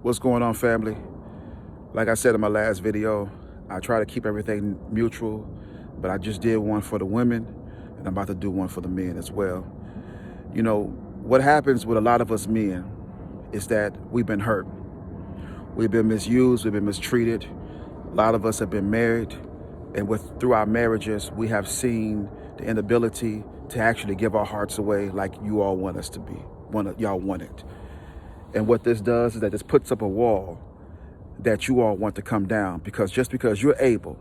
What's going on, family? Like I said in my last video, I try to keep everything mutual, but I just did one for the women, and I'm about to do one for the men as well. You know, what happens with a lot of us men is that we've been hurt. We've been misused, we've been mistreated. A lot of us have been married, and through our marriages, we have seen the inability to actually give our hearts away like you all want us to be, y'all want it. And what this does is that this puts up a wall that you all want to come down, because just because you're able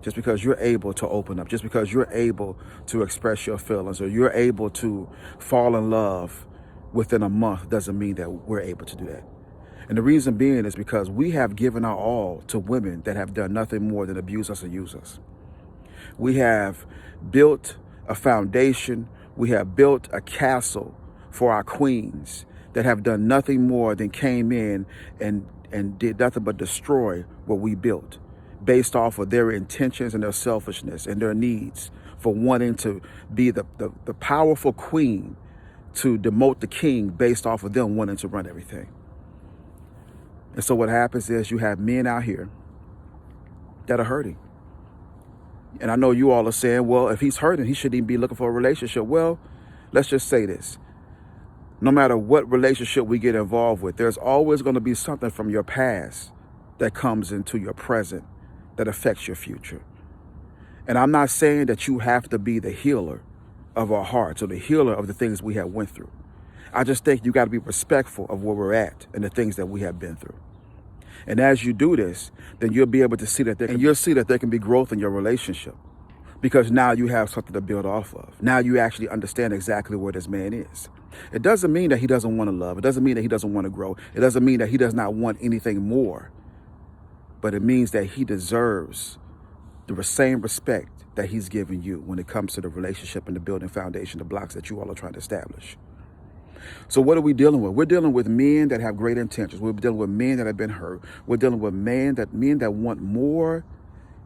to open up, just because you're able to express your feelings, or you're able to fall in love within a month, doesn't mean that we're able to do that. And the reason being is because we have given our all to women that have done nothing more than abuse us and use us. We have built a foundation, we have built a castle for our queens that have done nothing more than came in and did nothing but destroy what we built, based off of their intentions and their selfishness and their needs for wanting to be the powerful queen, to demote the king based off of them wanting to run everything. And so what happens is you have men out here that are hurting. And I know you all are saying, well, if he's hurting, he shouldn't even be looking for a relationship. Well, let's just say this. No matter what relationship we get involved with, there's always going to be something from your past that comes into your present that affects your future. And I'm not saying that you have to be the healer of our hearts or the healer of the things we have went through. I just think you got to be respectful of where we're at and the things that we have been through. And as you do this, then you'll be able to see that there can be growth in your relationship, because now you have something to build off of. Now you actually understand exactly where this man is. It doesn't mean that he doesn't want to love. It doesn't mean that he doesn't want to grow. It doesn't mean that he does not want anything more. But it means that he deserves the same respect that he's given you when it comes to the relationship and the building foundation, the blocks that you all are trying to establish. So what are we dealing with? We're dealing with men that have great intentions. We're dealing with men that have been hurt. We're dealing with men that want more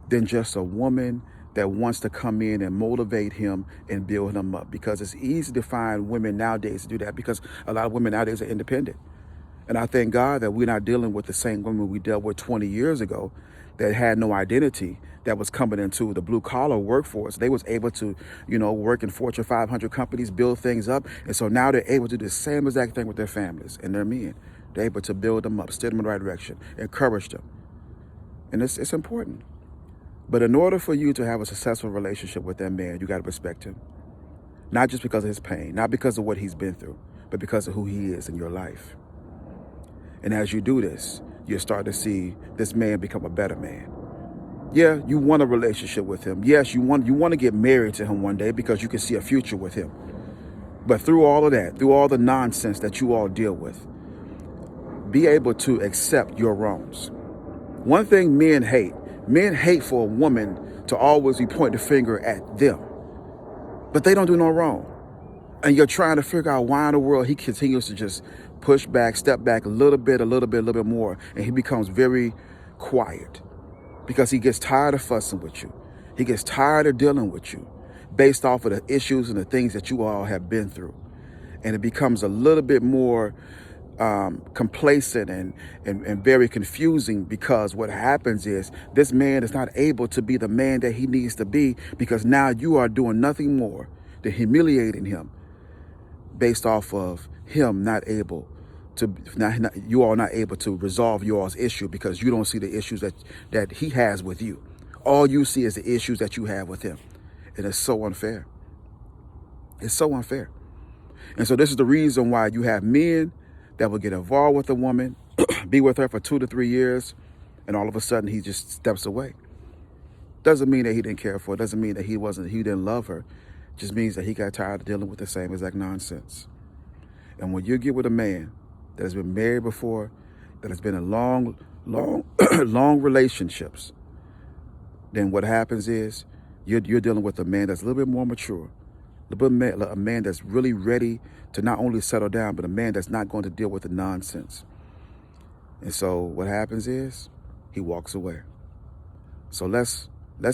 than just a woman that wants to come in and motivate him and build him up. Because it's easy to find women nowadays to do that, because a lot of women nowadays are independent. And I thank God that we're not dealing with the same women we dealt with 20 years ago that had no identity, that was coming into the blue collar workforce. They was able to, work in Fortune 500 companies, build things up. And so now they're able to do the same exact thing with their families and their men. They're able to build them up, steer them in the right direction, encourage them. And it's important. But in order for you to have a successful relationship with that man, you got to respect him. Not just because of his pain, not because of what he's been through, but because of who he is in your life. And as you do this, you'll start to see this man become a better man. Yeah, you want a relationship with him. Yes, you want to get married to him one day because you can see a future with him. But through all of that, through all the nonsense that you all deal with, be able to accept your wrongs. One thing men hate for a woman to always be pointing the finger at them. But they don't do no wrong. And you're trying to figure out why in the world he continues to just push back, step back a little bit more, and he becomes very quiet. Because he gets tired of fussing with you. He gets tired of dealing with you based off of the issues and the things that you all have been through. And it becomes a little bit more complacent and very confusing, because what happens is this man is not able to be the man that he needs to be, because now you are doing nothing more than humiliating him based off of him not able to, you are not able to resolve y'all's issue, because you don't see the issues that he has with you. All you see is the issues that you have with him. And it's so unfair. It's so unfair. And so this is the reason why you have men that will get involved with a woman, be with her for 2 to 3 years, and all of a sudden he just steps away. Doesn't mean that he didn't care for her. Doesn't mean that he didn't love her. It just means that he got tired of dealing with the same exact nonsense. And when you get with a man that has been married before, that has been in long relationships, then what happens is you're dealing with a man that's a little bit more mature, a man that's really ready to not only settle down, but a man that's not going to deal with the nonsense. And so what happens is he walks away. So let's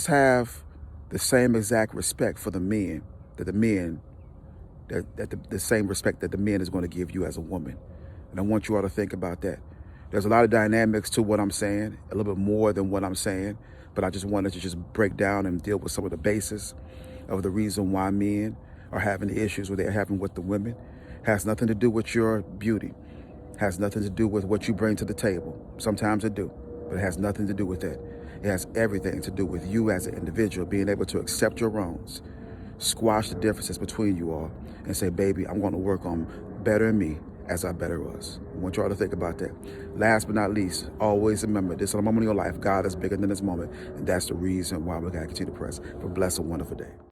have the same exact respect for the men, the same respect that the man is going to give you as a woman. And I want you all to think about that. There's a lot of dynamics to what I'm saying, a little bit more than what I'm saying, but I just wanted to just break down and deal with some of the basis of the reason why men are having the issues where they're having with the women. Has nothing to do with your beauty, has nothing to do with what you bring to the table. Sometimes it do, but it has nothing to do with that. It has everything to do with you as an individual being able to accept your wrongs, squash the differences between you all, and say, baby, I'm going to work on bettering me as I better us. I want y'all to think about that. Last but not least, always remember, this is a moment in your life. God is bigger than this moment, and that's the reason why we got to continue to press. Have a blessed and wonderful day.